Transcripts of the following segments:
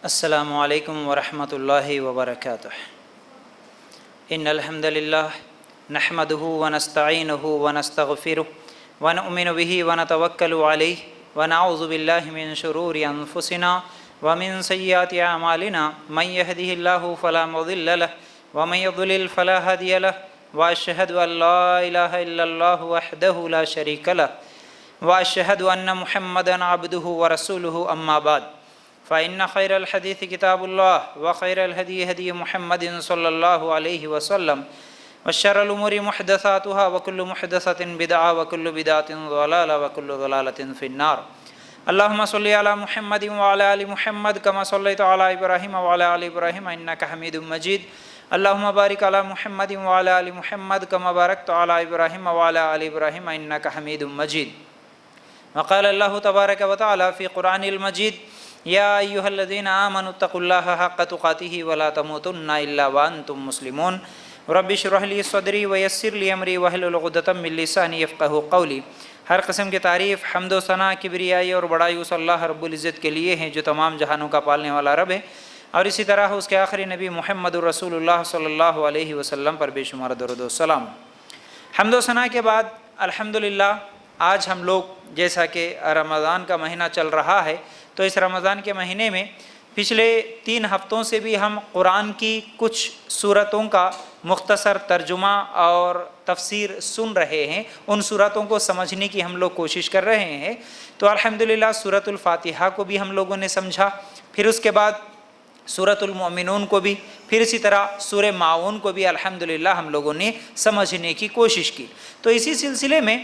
السلام علیکم ورحمۃ اللہ وبرکاتہ۔ ان الحمد للہ نحمده ونستعینه ونستغفره ونؤمن به ونتوکل علیہ ونعوذ باللہ من شرور انفسنا ومن سیئات اعمالنا من يهده الله فلا مضل له ومن يضلل فلا هادي له واشهد ان لا اله الا الله وحده لا شريك له واشهد ان محمدا عبده ورسوله اما بعد فإن خير الحديث كتاب الله وخير الهدي هدي محمد صلى الله عليه وسلم وشر الأمور محدثاتها وكل محدثة بدعة وكل بدعة ضلالة وكل ضلالة في النار۔ اللهم صل على محمد وعلى آل محمد كما صليت على إبراهيم وعلى آل إبراهيم إنك حميد مجيد۔ اللهم بارك على محمد وعلى آل محمد كما باركت على إبراهيم وعلى آل إبراهيم إنك حميد مجيد۔ وقال الله تبارك وتعالى في قرآن المجيد: یا ایھا الذین آمنوا اتقوا اللہ حق تقاتہ ولا تموتن الا وانتم مسلمون۔ رب اشرح لی صدری ویسر لی امری واحلل عقدۃ من لسانی یفقہوا قولی۔ ہر قسم کی تعریف، حمد و ثنا، کبریائی اور بڑائی اس اللہ رب العزت کے لیے ہیں جو تمام جہانوں کا پالنے والا رب ہے، اور اسی طرح اس کے آخری نبی محمد رسول اللہ صلی اللہ علیہ وسلم پر بے شمار درود و سلام۔ حمد و ثنا کے بعد الحمدللہ آج ہم لوگ، جیسا کہ رمضان کا مہینہ چل رہا ہے، تو اس رمضان کے مہینے میں پچھلے 3 ہفتوں سے بھی ہم قرآن کی کچھ صورتوں کا مختصر ترجمہ اور تفسیر سن رہے ہیں، ان صورتوں کو سمجھنے کی ہم لوگ کوشش کر رہے ہیں۔ تو الحمدللہ سورۃ الفاتحہ کو بھی ہم لوگوں نے سمجھا، پھر اس کے بعد سورۃ المؤمنون کو بھی، پھر اسی طرح سورہ ماعون کو بھی الحمدللہ ہم لوگوں نے سمجھنے کی کوشش کی۔ تو اسی سلسلے میں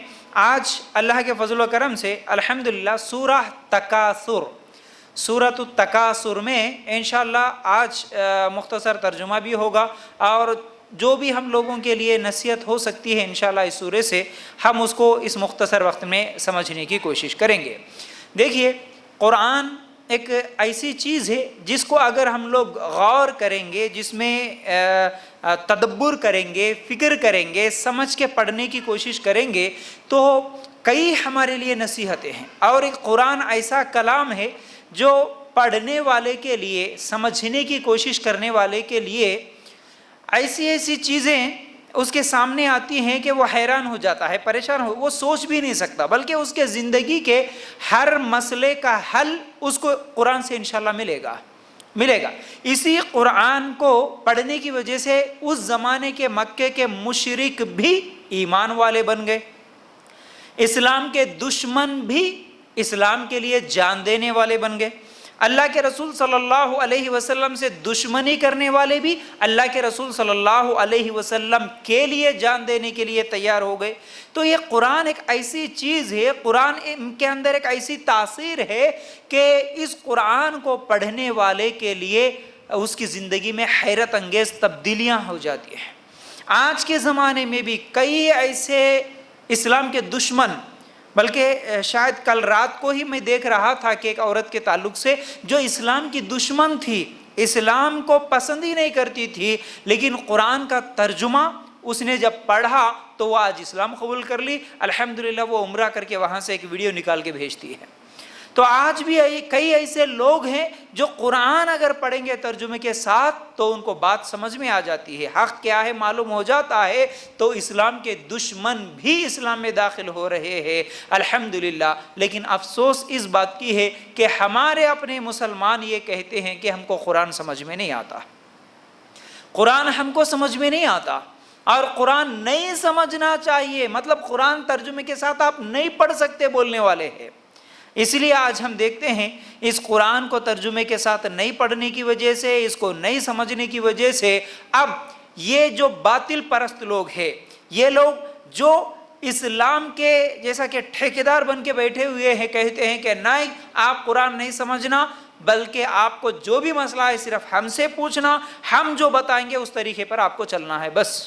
آج اللہ کے فضل و کرم سے الحمدللہ سورہ تکاثر، سورۃ التکاثر میں انشاءاللہ آج مختصر ترجمہ بھی ہوگا، اور جو بھی ہم لوگوں کے لیے نصیحت ہو سکتی ہے انشاءاللہ اس سورے سے ہم اس کو اس مختصر وقت میں سمجھنے کی کوشش کریں گے۔ دیکھیے، قرآن ایک ایسی چیز ہے جس کو اگر ہم لوگ غور کریں گے، جس میں تدبر کریں گے، فکر کریں گے، سمجھ کے پڑھنے کی کوشش کریں گے، تو کئی ہمارے لیے نصیحتیں ہیں۔ اور ایک قرآن ایسا کلام ہے جو پڑھنے والے کے لیے، سمجھنے کی کوشش کرنے والے کے لیے ایسی ایسی چیزیں اس کے سامنے آتی ہیں کہ وہ حیران ہو جاتا ہے، پریشان ہو، وہ سوچ بھی نہیں سکتا، بلکہ اس کے زندگی کے ہر مسئلے کا حل اس کو قرآن سے انشاءاللہ ملے گا۔ اسی قرآن کو پڑھنے کی وجہ سے اس زمانے کے مکے کے مشرک بھی ایمان والے بن گئے، اسلام کے دشمن بھی اسلام کے لیے جان دینے والے بن گئے، اللہ کے رسول صلی اللہ علیہ وسلم سے دشمنی کرنے والے بھی اللہ کے رسول صلی اللہ علیہ وسلم کے لیے جان دینے کے لیے تیار ہو گئے۔ تو یہ قرآن ایک ایسی چیز ہے، قرآن کے اندر ایک ایسی تاثیر ہے کہ اس قرآن کو پڑھنے والے کے لیے اس کی زندگی میں حیرت انگیز تبدیلیاں ہو جاتی ہیں۔ آج کے زمانے میں بھی کئی ایسے اسلام کے دشمن، بلکہ شاید کل رات کو ہی میں دیکھ رہا تھا کہ ایک عورت کے تعلق سے جو اسلام کی دشمن تھی، اسلام کو پسند ہی نہیں کرتی تھی، لیکن قرآن کا ترجمہ اس نے جب پڑھا تو وہ آج اسلام قبول کر لی۔ الحمدللہ وہ عمرہ کر کے وہاں سے ایک ویڈیو نکال کے بھیجتی ہے۔ تو آج بھی کئی ایسے لوگ ہیں جو قرآن اگر پڑھیں گے ترجمے کے ساتھ تو ان کو بات سمجھ میں آ جاتی ہے، حق کیا ہے معلوم ہو جاتا ہے، تو اسلام کے دشمن بھی اسلام میں داخل ہو رہے ہیں الحمدللہ۔ لیکن افسوس اس بات کی ہے کہ ہمارے اپنے مسلمان یہ کہتے ہیں کہ ہم کو قرآن سمجھ میں نہیں آتا، قرآن ہم کو سمجھ میں نہیں آتا، اور قرآن نہیں سمجھنا چاہیے، مطلب قرآن ترجمے کے ساتھ آپ نہیں پڑھ سکتے بولنے والے ہیں۔ اس لیے آج ہم دیکھتے ہیں اس قرآن کو ترجمے کے ساتھ نہیں پڑھنے کی وجہ سے، اس کو نہیں سمجھنے کی وجہ سے اب یہ جو باطل پرست لوگ ہیں، یہ لوگ جو اسلام کے جیسا کہ ٹھیکیدار بن کے بیٹھے ہوئے ہیں، کہتے ہیں کہ نہیں آپ قرآن نہیں سمجھنا، بلکہ آپ کو جو بھی مسئلہ ہے صرف ہم سے پوچھنا، ہم جو بتائیں گے اس طریقے پر آپ کو چلنا ہے، بس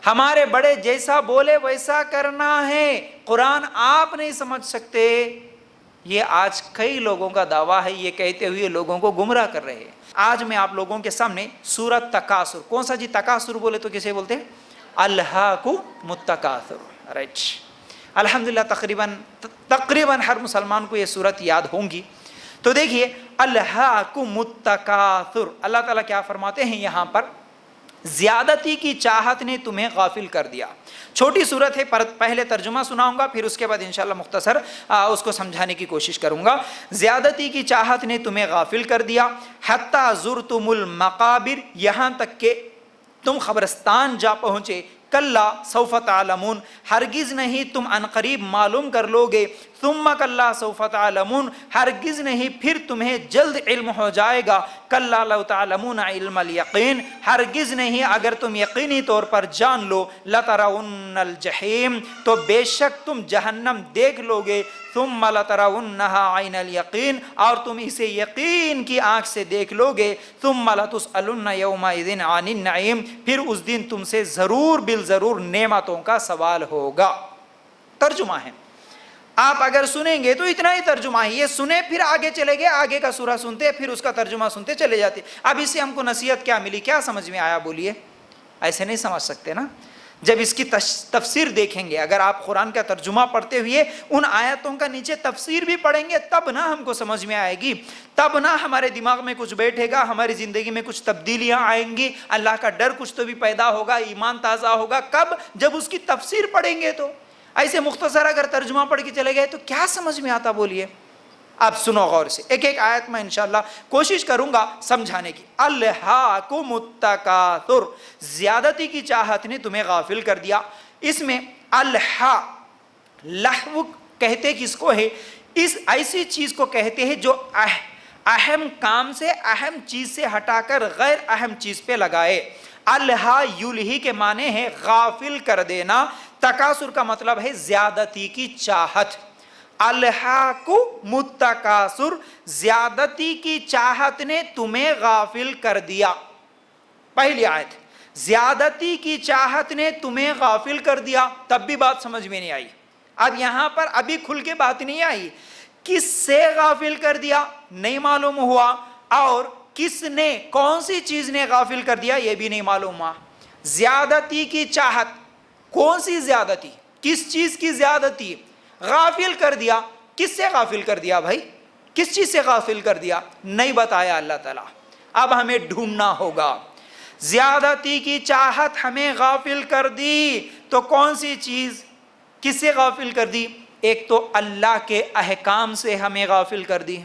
ہمارے بڑے جیسا بولے ویسا کرنا ہے، قرآن آپ نہیں سمجھ سکتے۔ یہ آج کئی لوگوں کا دعویٰ ہے، یہ کہتے ہوئے لوگوں کو گمراہ کر رہے ہیں۔ آج میں آپ لوگوں کے سامنے سورۃ تکاثر، کون سا جی تکاثر بولے تو کسے بولتے ہیں؟ الہاکم التکاثر، رائٹ۔ الحمدللہ تقریباً ہر مسلمان کو یہ سورت یاد ہوں گی۔ تو دیکھیے الہاکم التکاثر، اللہ تعالیٰ کیا فرماتے ہیں یہاں پر؟ زیادتی کی چاہت نے تمہیں غافل کر دیا. چھوٹی صورت ہے، پہلے ترجمہ سناؤں گا، پھر اس کے بعد انشاءاللہ مختصر اس کو سمجھانے کی کوشش کروں گا. زیادتی کی چاہت نے تمہیں غافل کر دیا. حتی زرتم المقابر، یہاں تک کہ تم قبرستان جا پہنچے. کلا سوف تعلمون، ہرگز نہیں تم عنقریب معلوم کر لو گے. ثم کلا سوف تعلمون، ہرگز نہیں پھر تمہیں جلد علم ہو جائے گا. کلا لو تعلمون علم الیقین، ہرگز نہیں اگر تم یقینی طور پر جان لو. لترون الجحیم، تو بے شک تم جہنم دیکھ لو گے. ثم لترونها عین الیقین، اور تم اسے یقین کی آنکھ سے دیکھ لو گے. ثم لتسألن یومئذ عن النعیم، پھر اس دن تم سے ضرور بالضرور نعمتوں کا سوال ہوگا. ترجمہ ہے، آپ اگر سنیں گے تو اتنا ہی ترجمہ ہے، یہ سنیں پھر آگے چلے گئے، آگے کا سورہ سنتے پھر اس کا ترجمہ سنتے چلے جاتے. اب اس سے ہم کو نصیحت کیا ملی، کیا سمجھ میں آیا؟ بولیے. ایسے نہیں سمجھ سکتے نا. جب اس کی تفسیر دیکھیں گے، اگر آپ قرآن کا ترجمہ پڑھتے ہوئے ان آیتوں کا نیچے تفسیر بھی پڑھیں گے، تب نہ ہم کو سمجھ میں آئے گی، تب نہ ہمارے دماغ میں کچھ بیٹھے گا، ہماری زندگی میں کچھ تبدیلیاں آئیں گی، اللہ کا ڈر کچھ تو بھی پیدا ہوگا، ایمان تازہ ہوگا. کب؟ جب اس کی تفسیر پڑھیں گے. تو ایسے مختصر اگر ترجمہ پڑھ کے چلے گئے تو کیا سمجھ میں آتا؟ بولیے. اب سنو غور سے، ایک ایک آیت میں انشاءاللہ کوشش کروں گا سمجھانے کی. الہاکم التکاثر، زیادتی کی چاہت نے تمہیں غافل کر دیا. اس میں الہا، لہو کہتے کس کو ہے؟ اس ایسی چیز کو کہتے ہیں جو اہم کام سے، اہم چیز سے ہٹا کر غیر اہم چیز پہ لگائے. الہا یلہی کے معنی ہے غافل کر دینا. تکاثر کا مطلب ہے زیادتی کی چاہت. الہاکم التکاثر، زیادتی کی چاہت نے تمہیں غافل کر دیا. پہلی آیت، زیادتی کی چاہت نے تمہیں غافل کر دیا. تب بھی بات سمجھ میں نہیں آئی. اب یہاں پر ابھی کھل کے بات نہیں آئی. کس سے غافل کر دیا نہیں معلوم ہوا، اور کس نے، کون سی چیز نے غافل کر دیا یہ بھی نہیں معلوم ہوا. زیادتی کی چاہت، کون سی زیادتی، کس چیز کی زیادتی؟ غافل کر دیا. کس سے غافل کر دیا بھائی؟ کس چیز سے غافل کر دیا؟ نہیں بتایا اللہ تعالیٰ. اب ہمیں ڈھونڈنا ہوگا. زیادتی کی چاہت ہمیں غافل کر دی تو کون سی چیز، کس سے غافل کر دی؟ ایک تو اللہ کے احکام سے ہمیں غافل کر دی،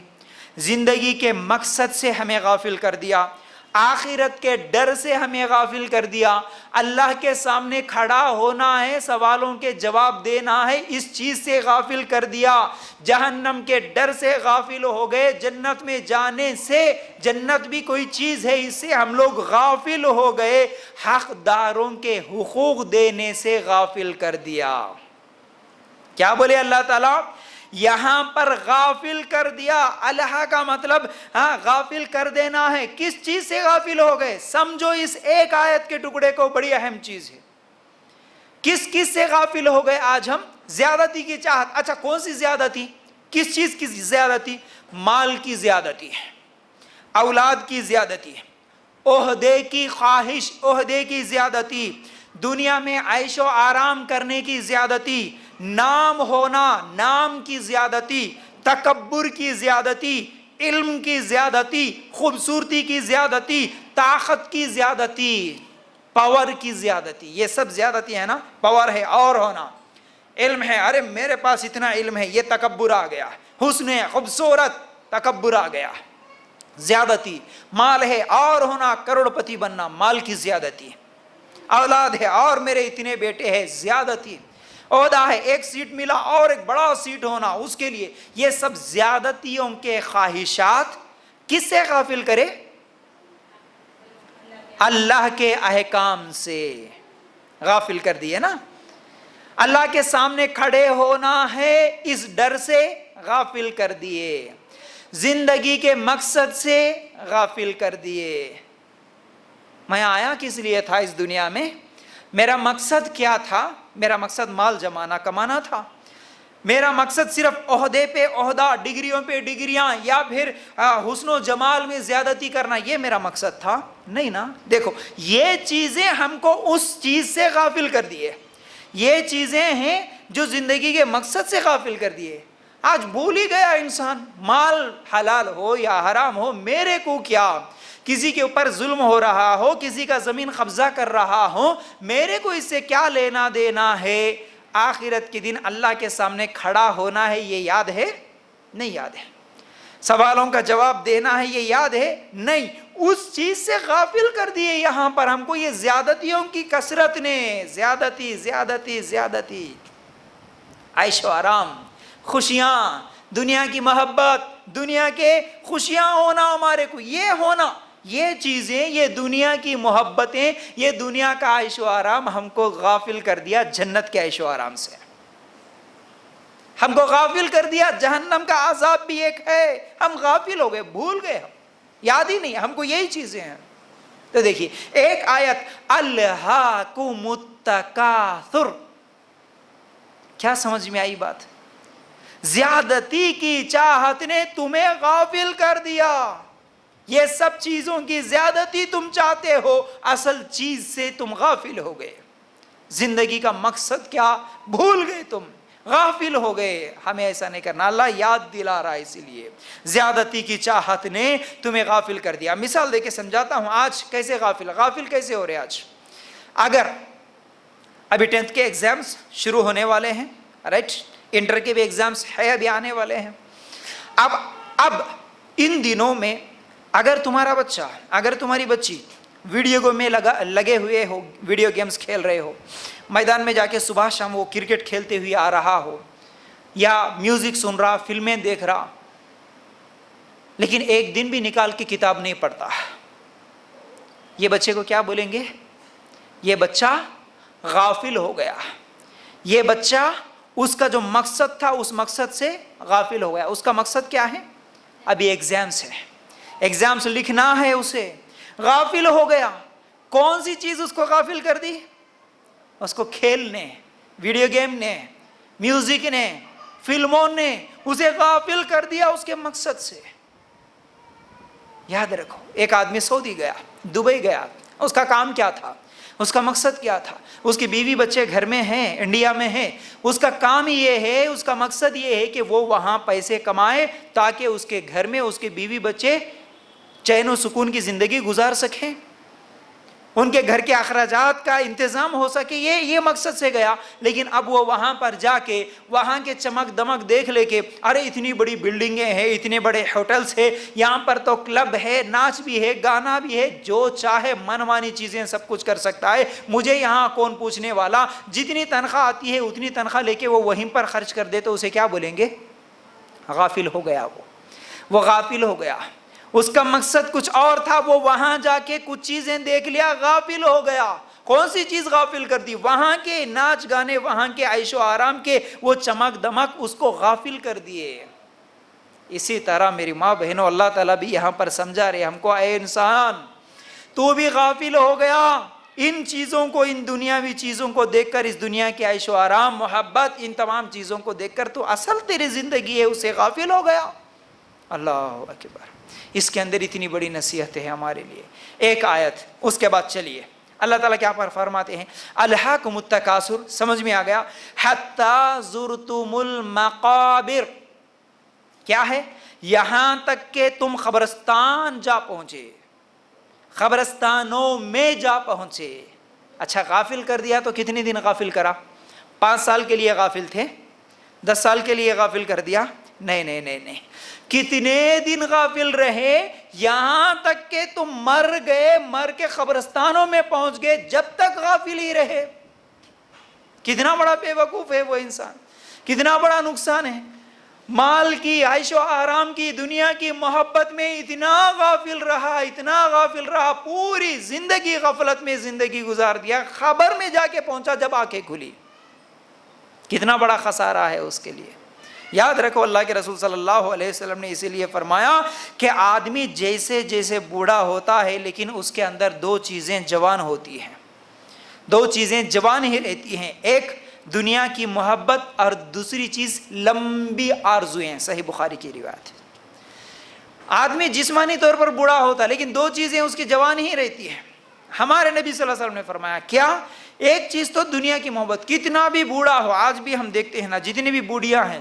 زندگی کے مقصد سے ہمیں غافل کر دیا، آخرت کے ڈر سے ہمیں غافل کر دیا. اللہ کے سامنے کھڑا ہونا ہے، سوالوں کے جواب دینا ہے، اس چیز سے غافل کر دیا. جہنم کے ڈر سے غافل ہو گئے. جنت میں جانے سے، جنت بھی کوئی چیز ہے، اس سے ہم لوگ غافل ہو گئے. حقداروں کے حقوق دینے سے غافل کر دیا. کیا بولے اللہ تعالیٰ؟ یہاں پر غافل کر دیا. الہا کا مطلب غافل کر دینا ہے. کس چیز سے غافل ہو گئے؟ سمجھو اس ایک آیت کے ٹکڑے کو، بڑی اہم چیز ہے. کس کس سے غافل ہو گئے آج ہم؟ زیادتی کی چاہت. اچھا کون سی زیادتی؟ کس چیز کی زیادتی؟ مال کی زیادتی ہے، اولاد کی زیادتی ہے، عہدے کی خواہش، عہدے کی زیادتی، دنیا میں عیش و آرام کرنے کی زیادتی، نام ہونا، نام کی زیادتی، تکبر کی زیادتی، علم کی زیادتی، خوبصورتی کی زیادتی، طاقت کی زیادتی، پاور کی زیادتی. یہ سب زیادتی ہے نا. پاور ہے اور ہونا، علم ہے، ارے میرے پاس اتنا علم ہے، یہ تکبر آ گیا. حسن ہے، خوبصورت، تکبر آ گیا، زیادتی. مال ہے اور ہونا، کروڑپتی بننا، مال کی زیادتی. اولاد ہے اور میرے اتنے بیٹے ہیں، زیادتی. عہدہ ہے، ایک سیٹ ملا اور ایک بڑا سیٹ ہونا اس کے لیے. یہ سب زیادتیوں کے خواہشات کس سے غافل کرے؟ اللہ کے احکام سے غافل کر دیے نا. اللہ کے سامنے کھڑے ہونا ہے، اس ڈر سے غافل کر دیے. زندگی کے مقصد سے غافل کر دیے. میں آیا کس لیے تھا اس دنیا میں؟ میرا مقصد کیا تھا؟ میرا مقصد مال جمانا، کمانا تھا. میرا مقصد صرف عہدے پہ عہدہ، ڈگریوں پہ ڈگریاں، یا پھر حسن و جمال میں زیادتی کرنا، یہ میرا مقصد تھا؟ نہیں نا. دیکھو یہ چیزیں ہم کو اس چیز سے غافل کر دیے. یہ چیزیں ہیں جو زندگی کے مقصد سے غافل کر دیے. آج بھول ہی گیا انسان، مال حلال ہو یا حرام ہو میرے کو کیا، کسی کے اوپر ظلم ہو رہا ہو، کسی کا زمین قبضہ کر رہا ہو، میرے کو اس سے کیا لینا دینا ہے؟ آخرت کے دن اللہ کے سامنے کھڑا ہونا ہے، یہ یاد ہے؟ نہیں یاد ہے۔ سوالوں کا جواب دینا ہے، یہ یاد ہے؟ نہیں۔ اس چیز سے غافل کر دیے یہاں پر ہم کو یہ زیادتیوں کی کثرت نے، زیادتی زیادتی زیادتی، عیش و آرام، خوشیاں، دنیا کی محبت، دنیا کے خوشیاں ہونا ہمارے کو، یہ ہونا، یہ چیزیں، یہ دنیا کی محبتیں، یہ دنیا کا عیش و آرام ہم کو غافل کر دیا جنت کے عیش و آرام سے، ہم کو غافل کر دیا جہنم کا عذاب بھی ایک ہے، ہم غافل ہو گئے، بھول گئے، ہم یاد ہی نہیں، ہم کو یہی چیزیں ہیں۔ تو دیکھیے ایک آیت الہاکم التکاثر، کیا سمجھ میں آئی بات؟ زیادتی کی چاہت نے تمہیں غافل کر دیا، یہ سب چیزوں کی زیادتی تم چاہتے ہو، اصل چیز سے تم غافل ہو گئے، زندگی کا مقصد کیا بھول گئے، تم غافل ہو گئے۔ ہمیں ایسا نہیں کرنا، اللہ یاد دلا رہا ہے، اسی لیے زیادتی کی چاہت نے تمہیں غافل کر دیا۔ مثال دے کے سمجھاتا ہوں، آج کیسے غافل کیسے ہو رہے؟ آج اگر ابھی 10th کے ایگزامز شروع ہونے والے ہیں، رائٹ، انٹر کے بھی ایگزامز ہے ابھی آنے والے ہیں، اب ان دنوں میں اگر تمہارا بچہ، اگر تمہاری بچی ویڈیو گیم میں لگے ہوئے ہو، ویڈیو گیمز کھیل رہے ہو، میدان میں جا کے صبح شام وہ کرکٹ کھیلتے ہوئے آ رہا ہو، یا میوزک سن رہا، فلمیں دیکھ رہا، لیکن ایک دن بھی نکال کے کتاب نہیں پڑھتا، یہ بچے کو کیا بولیں گے؟ یہ بچہ غافل ہو گیا، یہ بچہ اس کا جو مقصد تھا اس مقصد سے غافل ہو گیا۔ اس کا مقصد کیا ہے؟ ابھی ایگزامس ہے، ایگزامس لکھنا ہے، اسے غافل ہو گیا۔ کون سی چیز اس کو غافل کر دی؟ اس کو کھیل نے، ویڈیو گیم نے، میوزک نے، فلموں نے اسے غافل کر دیا اس کے مقصد سے۔ یاد رکھو، ایک آدمی سعودی گیا، دبئی گیا، اس کا کام کیا تھا؟ اس کا مقصد کیا تھا؟ اس کی بیوی بچے گھر میں ہیں، انڈیا میں ہیں، اس کا کام یہ ہے، اس کا مقصد یہ ہے کہ وہ وہاں پیسے کمائے تاکہ اس کے گھر میں اس کے بیوی بچے چین و سکون کی زندگی گزار سکیں، ان کے گھر کے اخراجات کا انتظام ہو سکے، یہ مقصد سے گیا۔ لیکن اب وہ وہاں پر جا کے وہاں کے چمک دمک دیکھ لے کے، ارے اتنی بڑی بلڈنگیں ہیں، اتنے بڑے ہوٹلز ہیں، یہاں پر تو کلب ہے، ناچ بھی ہے، گانا بھی ہے، جو چاہے من مانی چیزیں سب کچھ کر سکتا ہے، مجھے یہاں کون پوچھنے والا؟ جتنی تنخواہ آتی ہے اتنی تنخواہ لے کے وہ وہیں پر خرچ کر دے، تو اسے کیا بولیں گے؟ غافل ہو گیا، وہ غافل ہو گیا۔ اس کا مقصد کچھ اور تھا، وہ وہاں جا کے کچھ چیزیں دیکھ لیا، غافل ہو گیا۔ کون سی چیز غافل کر دی؟ وہاں کے ناچ گانے، وہاں کے عیش و آرام کے وہ چمک دمک اس کو غافل کر دیے۔ اسی طرح میری ماں بہنوں، اللہ تعالیٰ بھی یہاں پر سمجھا رہے ہم کو، اے انسان تو بھی غافل ہو گیا ان چیزوں کو، ان دنیاوی چیزوں کو دیکھ کر، اس دنیا کے عیش و آرام، محبت، ان تمام چیزوں کو دیکھ کر تو اصل تیری زندگی ہے اسے غافل ہو گیا۔ اللہ اکبر، اس کے اندر اتنی بڑی نصیحت ہے ہمارے لیے۔ ایک آیت، اس کے بعد چلیے اللہ تعالیٰ کیا پر فرماتے ہیں؟ الہاکم التکاثر، سمجھ میں آ گیا؟ حتی زرتم المقابر، کیا ہے؟ یہاں تک کہ تم قبرستان جا پہنچے، قبرستانوں میں جا پہنچے۔ اچھا، غافل کر دیا تو کتنے دن غافل کرا؟ 5 سال کے لیے غافل تھے؟ 10 سال کے لیے غافل کر دیا؟ نہیں، کتنے دن غافل رہے؟ یہاں تک کہ تم مر گئے، مر کے قبرستانوں میں پہنچ گئے، جب تک غافل ہی رہے۔ کتنا بڑا بے وقوف ہے وہ انسان، کتنا بڑا نقصان ہے۔ مال کی، عیش و آرام کی، دنیا کی محبت میں اتنا غافل رہا، پوری زندگی غفلت میں زندگی گزار دیا، خبر میں جا کے پہنچا جب آنکھیں کھلی، کتنا بڑا خسارہ ہے اس کے لیے۔ یاد رکھو، اللہ کے رسول صلی اللہ علیہ وسلم نے اسی لیے فرمایا کہ آدمی جیسے جیسے بوڑھا ہوتا ہے لیکن اس کے اندر 2 چیزیں جوان ہوتی ہیں، 2 چیزیں جوان ہی رہتی ہیں، ایک دنیا کی محبت اور دوسری چیز لمبی آرزویں۔ صحیح بخاری کی روایت ہے۔ آدمی جسمانی طور پر بوڑھا ہوتا ہے لیکن 2 چیزیں اس کی جوان ہی رہتی ہیں۔ ہمارے نبی صلی اللہ علیہ وسلم نے فرمایا کیا؟ ایک چیز تو دنیا کی محبت، کتنا بھی بوڑھا ہو، آج بھی ہم دیکھتے ہیں نا، جتنی بھی بوڑھیاں ہیں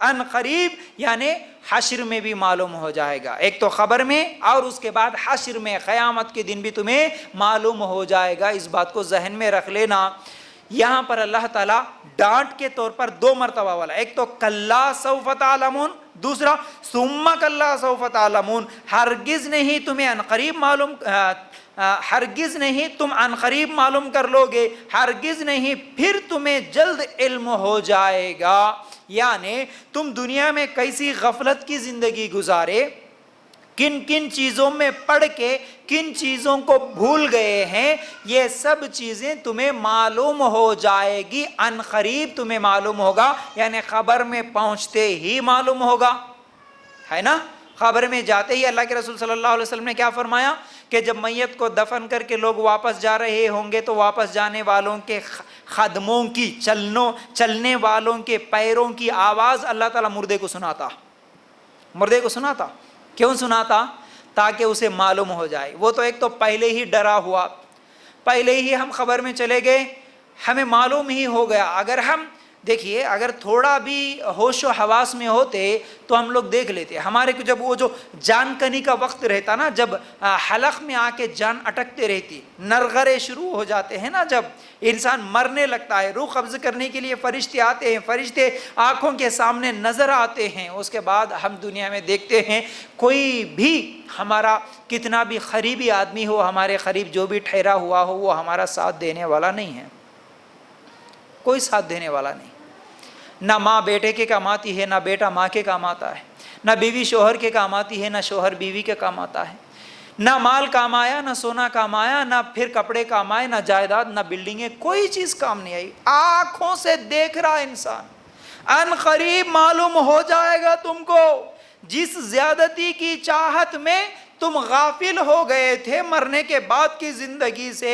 ان قریب یعنی حشر میں بھی معلوم ہو جائے گا. ایک تو خبر میں اور اس کے بعد حشر میں قیامت کے دن بھی تمہیں معلوم ہو جائے گا. اس بات کو ذہن میں رکھ لینا. یہاں پر اللہ تعالیٰ ڈانٹ کے طور پر 2 مرتبہ والا, ایک تو کلا سوف تعلمون, دوسرا ثم کلا سوف تعلمون. ہرگز نہیں تمہیں عنقریب معلوم, ہرگز نہیں تم عنقریب معلوم کر لو گے, ہرگز نہیں پھر تمہیں جلد علم ہو جائے گا. یعنی تم دنیا میں کیسی غفلت کی زندگی گزارے, کن کن چیزوں میں پڑھ کے کن چیزوں کو بھول گئے ہیں, یہ سب چیزیں تمہیں معلوم ہو جائے گی. ان قریب تمہیں معلوم ہوگا, یعنی خبر میں پہنچتے ہی معلوم ہوگا, ہے نا. خبر میں جاتے ہی اللہ کے رسول صلی اللہ علیہ وسلم نے کیا فرمایا کہ جب میت کو دفن کر کے لوگ واپس جا رہے ہوں گے تو واپس جانے والوں کے خدموں کی, چلنے والوں کے پیروں کی آواز اللہ تعالیٰ مردے کو سناتا. مردے کو سناتا. کیوں سناتا؟ تاکہ اسے معلوم ہو جائے. وہ تو ایک تو پہلے ہی ڈرا ہوا, پہلے ہی ہم خبر میں چلے گئے, ہمیں معلوم ہی ہو گیا. اگر ہم دیکھیے, اگر تھوڑا بھی ہوش و حواس میں ہوتے تو ہم لوگ دیکھ لیتے. ہمارے کو جب وہ جو جان کنی کا وقت رہتا نا, جب حلق میں آ کے جان اٹکتے رہتی, نرغرے شروع ہو جاتے ہیں نا, جب انسان مرنے لگتا ہے, روح قبض کرنے کے لیے فرشتے آتے ہیں, فرشتے آنکھوں کے سامنے نظر آتے ہیں, اس کے بعد ہم دنیا میں دیکھتے ہیں کوئی بھی ہمارا کتنا بھی قریبی آدمی ہو, ہمارے قریب جو بھی ٹھہرا ہوا ہو, وہ ہمارا ساتھ دینے والا نہیں ہے. کوئی ساتھ دینے والا نہیں. نہ ماں بیٹے کے کام آتی ہے, نہ بیٹا ماں کے کام آتا ہے, نہ بیوی شوہر کے کام آتی ہے, نہ شوہر بیوی کے کام آتا ہے. نہ مال کام آیا, نہ سونا کام آیا, نہ پھر کپڑے کام آئے, نہ جائیداد, نہ بلڈنگیں, کوئی چیز کام نہیں آئی. آنکھوں سے دیکھ رہا انسان, ان قریب معلوم ہو جائے گا تم کو. جس زیادتی کی چاہت میں تم غافل ہو گئے تھے مرنے کے بعد کی زندگی سے,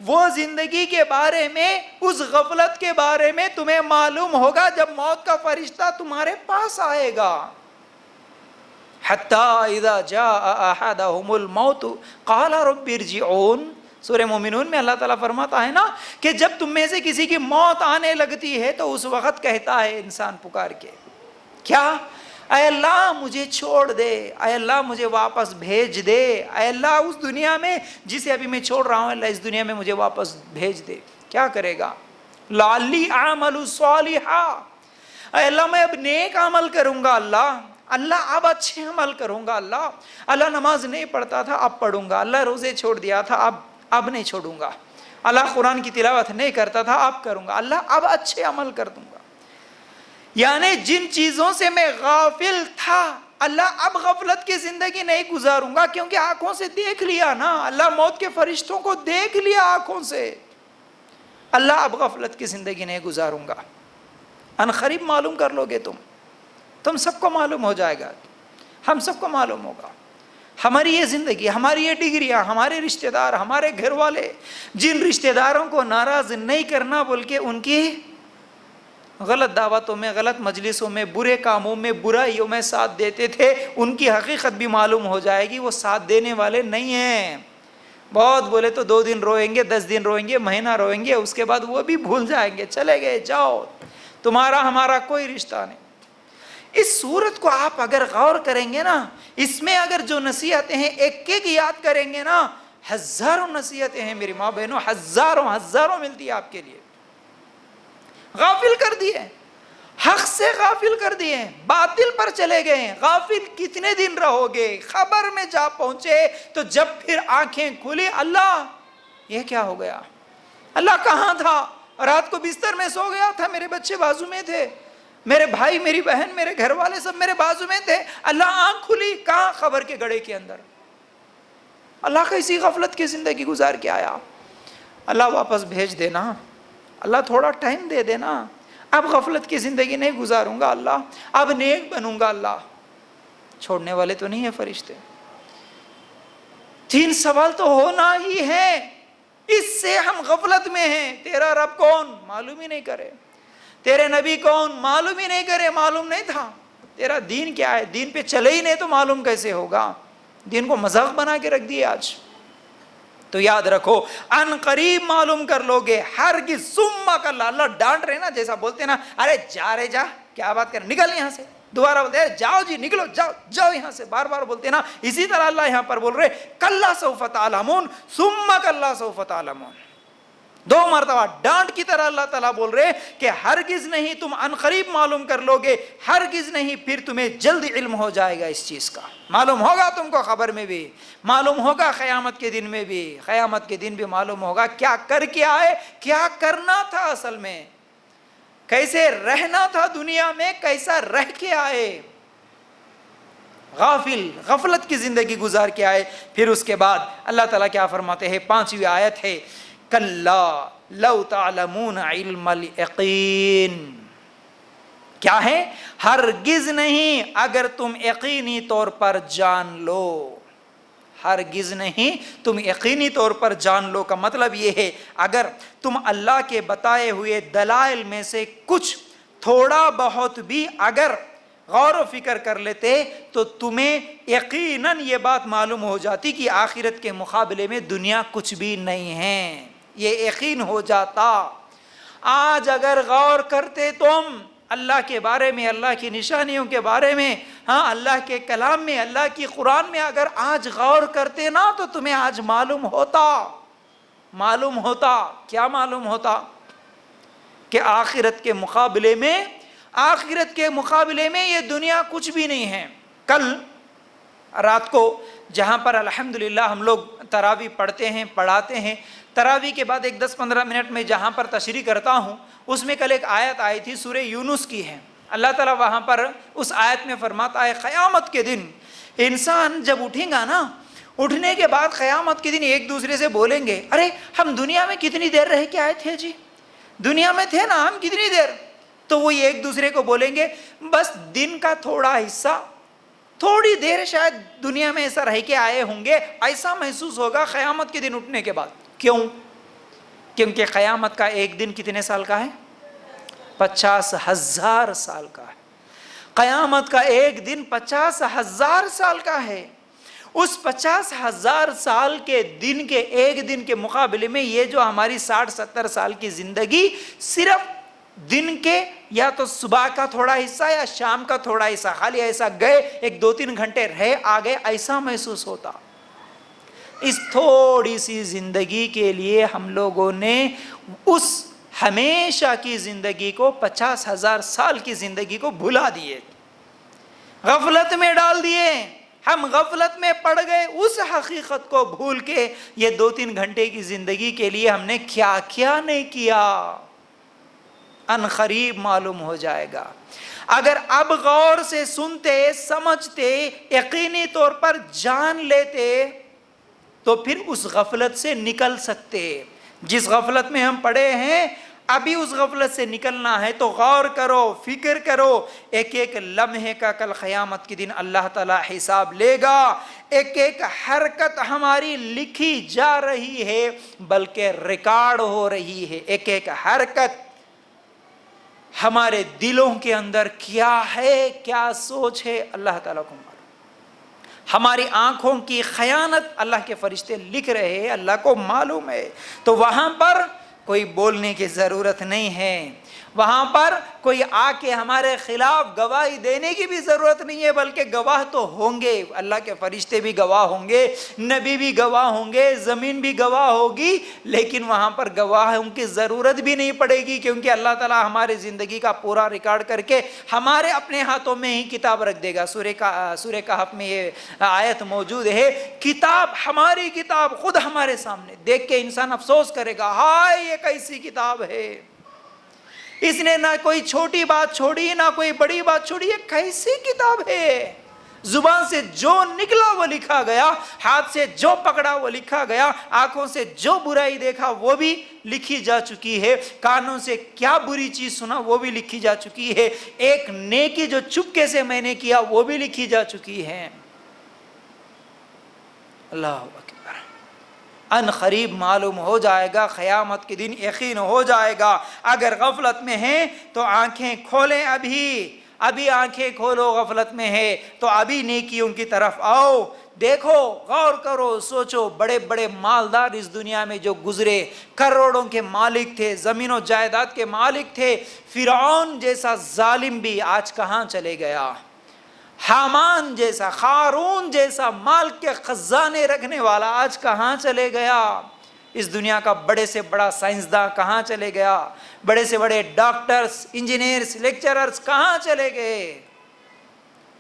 وہ زندگی کے بارے میں, اس غفلت کے بارے میں تمہیں معلوم ہوگا جب موت کا فرشتہ تمہارے پاس آئے گا. حتی اذا جاء احدهم الموت قال رب ارجعون. سورہ مومنون میں اللہ تعالیٰ فرماتا ہے نا کہ جب تم میں سے کسی کی موت آنے لگتی ہے تو اس وقت کہتا ہے انسان پکار کے, کیا؟ اے اللہ مجھے چھوڑ دے, اے اللہ مجھے واپس بھیج دے, اے اللہ اس دنیا میں جسے ابھی میں چھوڑ رہا ہوں, اللہ اس دنیا میں مجھے واپس بھیج دے. کیا کرے گا؟ لعلی اعمل صالحا, اے اللہ میں اب نیک عمل کروں گا, اللہ اب اچھے عمل کروں گا, اللہ نماز نہیں پڑھتا تھا اب پڑھوں گا, اللہ روزے چھوڑ دیا تھا اب نہیں چھوڑوں گا, اللہ قرآن کی تلاوت نہیں کرتا تھا اب کروں گا, اللہ اب اچھے عمل کر دوں گا. یعنی جن چیزوں سے میں غافل تھا, اللہ اب غفلت کی زندگی نہیں گزاروں گا, کیونکہ آنکھوں سے دیکھ لیا نا, اللہ موت کے فرشتوں کو دیکھ لیا آنکھوں سے, اللہ اب غفلت کی زندگی نہیں گزاروں گا. ان قریب معلوم کر لو گے تم سب کو معلوم ہو جائے گا, ہم سب کو معلوم ہوگا. ہماری یہ زندگی, ہماری یہ ڈگریاں, ہمارے رشتہ دار, ہمارے گھر والے, جن رشتہ داروں کو ناراض نہیں کرنا بول کے ان کی غلط دعوتوں میں, غلط مجلسوں میں, برے کاموں میں, برائیوں میں ساتھ دیتے تھے, ان کی حقیقت بھی معلوم ہو جائے گی, وہ ساتھ دینے والے نہیں ہیں. بہت بولے تو 2 دن روئیں گے, 10 دن روئیں گے, مہینہ روئیں گے, اس کے بعد وہ بھی بھول جائیں گے, چلے گئے, جاؤ, تمہارا ہمارا کوئی رشتہ نہیں. اس صورت کو آپ اگر غور کریں گے نا, اس میں اگر جو نصیحتیں ہیں ایک ایک یاد کریں گے نا, ہزاروں نصیحتیں ہیں میری ماں بہنوں, ہزاروں ملتی ہے آپ کے لیے. غافل کر دیے, حق سے غافل کر دیے, باطل پر چلے گئے. غافل کتنے دن رہو گے؟ خبر میں جا پہنچے تو جب پھر آنکھیں کھلی, اللہ یہ کیا ہو گیا, اللہ کہاں تھا؟ رات کو بستر میں سو گیا تھا, میرے بچے بازو میں تھے, میرے بھائی میری بہن میرے گھر والے سب میرے بازو میں تھے, اللہ آنکھ کھلی کہاں؟ خبر کے گڑھے کے اندر. اللہ کیسی غفلت کی زندگی گزار کے آیا. اللہ واپس بھیج دینا, اللہ تھوڑا ٹائم دے دینا, اب غفلت کی زندگی نہیں گزاروں گا, اب نیک بنوں گا. اللہ چھوڑنے والے تو نہیں ہیں فرشتے. 3 سوال تو ہونا ہی ہے, اس سے ہم غفلت میں ہیں. تیرا رب کون؟ معلوم ہی نہیں کرے. تیرے نبی کون؟ معلوم ہی نہیں کرے, معلوم نہیں تھا. تیرا دین کیا ہے؟ دین پہ چلے ہی نہیں تو معلوم کیسے ہوگا؟ دین کو مذاق بنا کے رکھ دیے آج. تو یاد رکھو, ان قریب معلوم کر لو گے, ہرگز ثم کلا. اللہ ڈانٹ رہے نا, جیسا بولتے نا, ارے جا رے جا, کیا بات کر، نکل یہاں سے، دوبارہ بولتے ہیں جاؤ جی نکلو، جاؤ جاؤ یہاں سے، بار بار بولتے ہیں نا. اسی طرح اللہ یہاں پر بول رہے کلا سوف تعلمون ثم کلا سوف تعلمون. 2 مرتبہ ڈانٹ کی طرح اللہ تعالیٰ بول رہے کہ ہرگز نہیں تم عنقریب معلوم کر لو گے، ہرگز نہیں، پھر تمہیں جلد علم ہو جائے گا اس چیز کا، معلوم ہوگا تم کو خبر میں بھی، معلوم ہوگا قیامت کے دن میں بھی، قیامت کے دن بھی معلوم ہوگا کیا کر کے آئے، کیا کرنا تھا اصل میں، کیسے رہنا تھا دنیا میں، کیسا رہ کے آئے، غفلت کی زندگی گزار کے آئے. پھر اس کے بعد اللہ تعالیٰ کیا فرماتے ہیں، 5ویں آیت ہے کلا لو تعلمون علم الیقین. کیا ہے؟ ہرگز نہیں اگر تم یقینی طور پر جان لو، ہرگز نہیں تم یقینی طور پر جان لو کا مطلب یہ ہے اگر تم اللہ کے بتائے ہوئے دلائل میں سے کچھ تھوڑا بہت بھی اگر غور و فکر کر لیتے تو تمہیں یقیناً یہ بات معلوم ہو جاتی کہ آخرت کے مقابلے میں دنیا کچھ بھی نہیں ہے، یہ یقین ہو جاتا. آج اگر غور کرتے تم اللہ کے بارے میں، اللہ کی نشانیوں کے بارے میں، ہاں اللہ کے کلام میں، اللہ کی قرآن میں اگر آج غور کرتے نا تو تمہیں آج معلوم ہوتا کیا معلوم ہوتا کہ آخرت کے مقابلے میں یہ دنیا کچھ بھی نہیں ہے. کل رات کو جہاں پر الحمدللہ ہم لوگ تراویح پڑھاتے ہیں، تراویح کے بعد ایک 10-15 منٹ میں جہاں پر تشریح کرتا ہوں اس میں کل ایک آیت آئی تھی، سورہ یونس کی ہے. اللہ تعالیٰ وہاں پر اس آیت میں فرماتا ہے قیامت کے دن انسان جب اٹھیں گا نا، اٹھنے کے بعد قیامت کے دن ایک دوسرے سے بولیں گے ارے ہم دنیا میں کتنی دیر رہ کے آئے تھے جی، دنیا میں تھے نا ہم کتنی دیر، تو وہ ایک دوسرے کو بولیں گے بس دن کا تھوڑا حصہ، تھوڑی دیر شاید دنیا میں ایسا رہ کے آئے ہوں گے، ایسا محسوس ہوگا قیامت کے دن اٹھنے کے بعد. کیوں؟ کیونکہ قیامت کا ایک دن کتنے سال کا ہے؟ 50,000 سال کا ہے. قیامت کا ایک دن 50,000 سال کا ہے. اس 50,000 سال کے دن کے ایک دن کے مقابلے میں یہ جو ہماری 60-70 سال کی زندگی صرف دن کے یا تو صبح کا تھوڑا حصہ یا شام کا تھوڑا حصہ، خالی ایسا گئے 1-2-3 گھنٹے رہے آگے، ایسا محسوس ہوتا. اس تھوڑی سی زندگی کے لیے ہم لوگوں نے اس ہمیشہ کی زندگی کو، 50,000 سال کی زندگی کو بھلا دیے، غفلت میں ڈال دیے. ہم غفلت میں پڑ گئے، اس حقیقت کو بھول کے یہ 2-3 گھنٹے کی زندگی کے لیے ہم نے کیا کیا نہیں کیا، ان قریب معلوم ہو جائے گا. اگر اب غور سے سنتے، سمجھتے، یقینی طور پر جان لیتے تو پھر اس غفلت سے نکل سکتے. جس غفلت میں ہم پڑے ہیں ابھی اس غفلت سے نکلنا ہے تو غور کرو، فکر کرو. ایک ایک لمحے کا کل قیامت کے دن اللہ تعالیٰ حساب لے گا. ایک ایک حرکت ہماری لکھی جا رہی ہے بلکہ ریکارڈ ہو رہی ہے. ایک ایک حرکت ہمارے دلوں کے اندر کیا ہے، کیا سوچ ہے، اللہ تعالیٰ کو معلوم. ہماری آنکھوں کی خیانت اللہ کے فرشتے لکھ رہے ہیں، اللہ کو معلوم ہے. تو وہاں پر کوئی بولنے کی ضرورت نہیں ہے، وہاں پر کوئی آ کے ہمارے خلاف گواہی دینے کی بھی ضرورت نہیں ہے، بلکہ گواہ تو ہوں گے. اللہ کے فرشتے بھی گواہ ہوں گے، نبی بھی گواہ ہوں گے، زمین بھی گواہ ہوگی، لیکن وہاں پر گواہوں کی ضرورت بھی نہیں پڑے گی کیونکہ اللہ تعالیٰ ہماری زندگی کا پورا ریکارڈ کر کے ہمارے اپنے ہاتھوں میں ہی کتاب رکھ دے گا. سورہ کہف میں یہ آیت موجود ہے، کتاب، ہماری کتاب خود ہمارے سامنے دیکھ کے انسان افسوس کرے گا، ہائے یہ کیسی کتاب ہے، اس نے نہ کوئی چھوٹی بات چھوڑی نہ کوئی بڑی بات چھوڑی، یہ کیسی کتاب ہے. زبان سے جو نکلا وہ لکھا گیا، ہاتھ سے جو پکڑا وہ لکھا گیا، آنکھوں سے جو برائی دیکھا وہ بھی لکھی جا چکی ہے، کانوں سے کیا بری چیز سنا وہ بھی لکھی جا چکی ہے، ایک نیکی جو چپکے سے میں نے کیا وہ بھی لکھی جا چکی ہے. اللہ اکبر. ان قریب معلوم ہو جائے گا، قیامت کے دن یقین ہو جائے گا. اگر غفلت میں ہیں تو آنکھیں کھولیں ابھی، ابھی آنکھیں کھولو غفلت میں ہے تو ابھی نیکیوں کی طرف آؤ. دیکھو، غور کرو، سوچو، بڑے بڑے مالدار اس دنیا میں جو گزرے، کروڑوں کے مالک تھے، زمین و جائیداد کے مالک تھے. فرعون جیسا ظالم بھی آج کہاں چلے گیا؟ حامان جیسا، قارون جیسا مال کے خزانے رکھنے والا آج کہاں چلے گیا؟ اس دنیا کا بڑے سے بڑا سائنسداں کہاں چلے گیا؟ بڑے سے بڑے ڈاکٹرز، انجینئرز، لیکچررز کہاں چلے گئے؟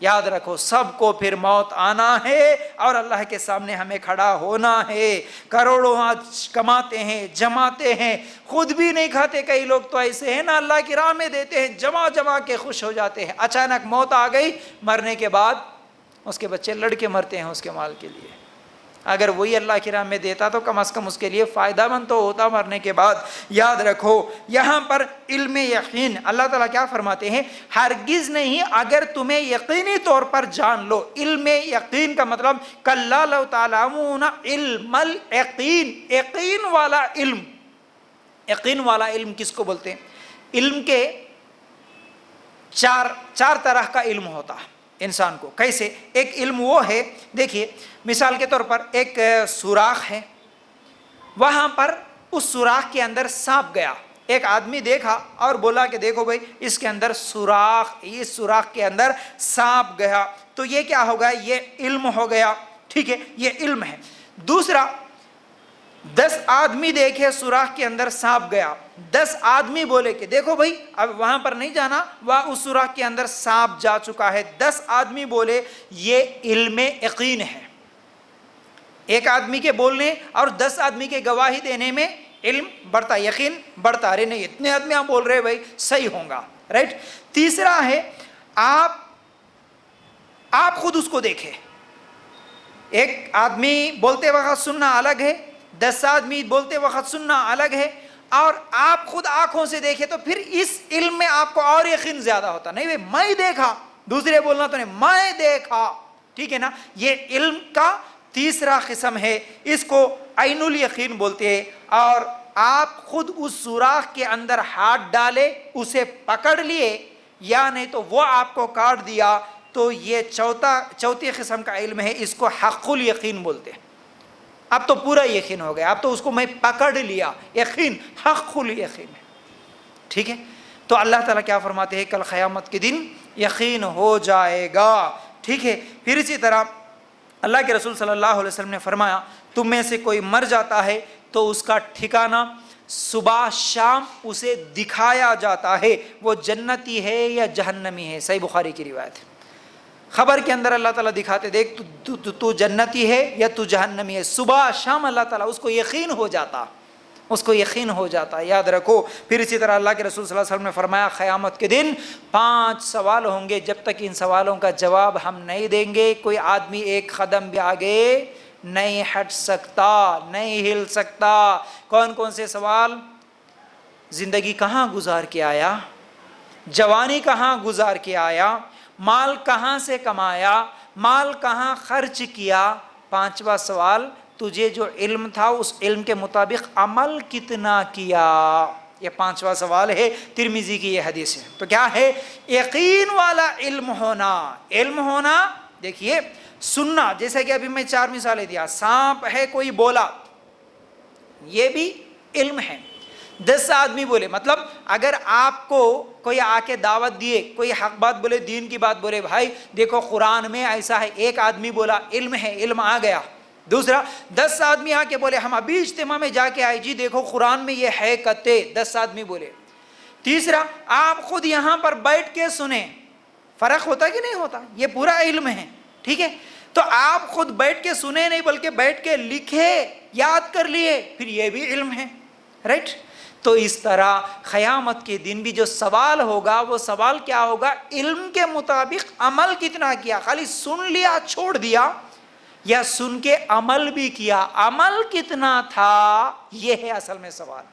یاد رکھو، سب کو پھر موت آنا ہے اور اللہ کے سامنے ہمیں کھڑا ہونا ہے. کروڑوں آج کماتے ہیں، جماتے ہیں، خود بھی نہیں کھاتے. کئی لوگ تو ایسے ہیں نا، اللہ کی راہ میں دیتے ہیں، جمع کے خوش ہو جاتے ہیں. اچانک موت آ گئی، مرنے کے بعد اس کے بچے لڑکے مرتے ہیں اس کے مال کے لیے. اگر وہی اللہ کی راہ میں دیتا تو کم از کم اس کے لیے فائدہ مند تو ہوتا مرنے کے بعد. یاد رکھو، یہاں پر علم یقین اللہ تعالیٰ کیا فرماتے ہیں؟ ہرگز نہیں، اگر تمہیں یقینی طور پر جان لو. علم یقین کا مطلب کلا لو تعلمون علم الیقین، یقین والا علم. یقین والا علم کس کو بولتے ہیں؟ علم کے چار طرح کا علم ہوتا ہے انسان کو. کیسے؟ ایک علم وہ ہے، دیکھیے مثال کے طور پر ایک سوراخ ہے، وہاں پر اس سوراخ کے اندر سانپ گیا. ایک آدمی دیکھا اور بولا کہ دیکھو بھائی، اس کے اندر سوراخ، اس سوراخ کے اندر سانپ گیا. تو یہ کیا ہوگا؟ یہ علم ہو گیا. ٹھیک ہے، یہ علم ہے. دوسرا، 10 آدمی دیکھے سوراخ کے اندر سانپ گیا، 10 آدمی بولے کہ دیکھو بھائی اب وہاں پر نہیں جانا، وہاں اس سوراخ کے اندر سانپ جا چکا ہے. 10 آدمی بولے، یہ علم یقین ہے. ایک آدمی کے بولنے اور 10 آدمی کے گواہی دینے میں علم بڑھتا، یقین بڑھتا. ارے نہیں، اتنے آدمی آپ بول رہے بھائی صحیح ہوگا، رائٹ. تیسرا ہے، آپ خود اس کو دیکھیں. ایک آدمی بولتے وقت سننا الگ ہے، 10 آدمی بولتے وقت سننا الگ ہے. اور آپ خود آنکھوں سے دیکھیں تو پھر اس علم میں آپ کو اور یقین زیادہ ہوتا. نہیں بھائی میں دیکھا، دوسرے بولنا تو نہیں، میں دیکھا. ٹھیک ہے نا؟ یہ علم کا تیسرا قسم ہے، اس کو عین الیقین بولتے ہیں. اور آپ خود اس سوراخ کے اندر ہاتھ ڈالے، اسے پکڑ لیے، یا نہیں تو وہ آپ کو کاٹ دیا، تو یہ چوتھی قسم کا علم ہے. اس کو حق الیقین بولتے ہیں. اب تو پورا یقین ہو گیا، اب تو اس کو میں پکڑ لیا، یقین حق الیقین ہے. ٹھیک ہے؟ تو اللہ تعالیٰ کیا فرماتے ہیں؟ کل قیامت کے دن یقین ہو جائے گا. ٹھیک ہے؟ پھر اسی طرح اللہ کے رسول صلی اللہ علیہ وسلم نے فرمایا، تم میں سے کوئی مر جاتا ہے تو اس کا ٹھکانہ صبح شام اسے دکھایا جاتا ہے، وہ جنتی ہے یا جہنمی ہے. صحیح بخاری کی روایت ہے. خبر کے اندر اللہ تعالیٰ دکھاتے، دیکھ تو جنتی ہے یا تو جہنمی ہے. صبح شام اللہ تعالیٰ اس کو یقین ہو جاتا، اس کو یقین ہو جاتا. یاد رکھو. پھر اسی طرح اللہ کے رسول صلی اللہ علیہ وسلم نے فرمایا، قیامت کے دن 5 سوال ہوں گے، جب تک ان سوالوں کا جواب ہم نہیں دیں گے کوئی آدمی ایک قدم بھی آگے نہیں ہٹ سکتا، نہیں ہل سکتا. کون کون سے سوال؟ زندگی کہاں گزار کے آیا، جوانی کہاں گزار کے آیا، مال کہاں سے کمایا، مال کہاں خرچ کیا. 5واں سوال، تجھے جو علم تھا اس علم کے مطابق عمل کتنا کیا. یہ 5واں سوال ہے. ترمذی کی یہ حدیث ہے. تو کیا ہے؟ یقین والا علم ہونا. علم ہونا، دیکھیے سننا، جیسا کہ ابھی میں 4 مثالیں دیا. سانپ ہے کوئی بولا، یہ بھی علم ہے. 10 آدمی بولے، مطلب اگر آپ کو کوئی آ کے دعوت دیے، کوئی حق بات بولے، دین کی بات بولے، بھائی دیکھو قرآن میں ایسا ہے، ایک آدمی بولا، علم ہے، علم آ گیا. دوسرا 10 آدمی آ کے بولے، ہم ابھی اجتماع میں جا کے آئے، جی دیکھو قرآن میں یہ ہے کتے، 10 آدمی بولے. تیسرا آپ خود یہاں پر بیٹھ کے سنیں. فرق ہوتا کہ نہیں ہوتا؟ یہ پورا علم ہے. ٹھیک ہے؟ تو آپ خود بیٹھ کے سنے نہیں بلکہ بیٹھ کے لکھے، یاد کر لیے، پھر یہ بھی علم ہے. رائٹ؟ تو اس طرح قیامت کے دن بھی جو سوال ہوگا، وہ سوال کیا ہوگا؟ علم کے مطابق عمل کتنا کیا. خالی سن لیا چھوڑ دیا، یا سن کے عمل بھی کیا، عمل کتنا تھا، یہ ہے اصل میں سوال.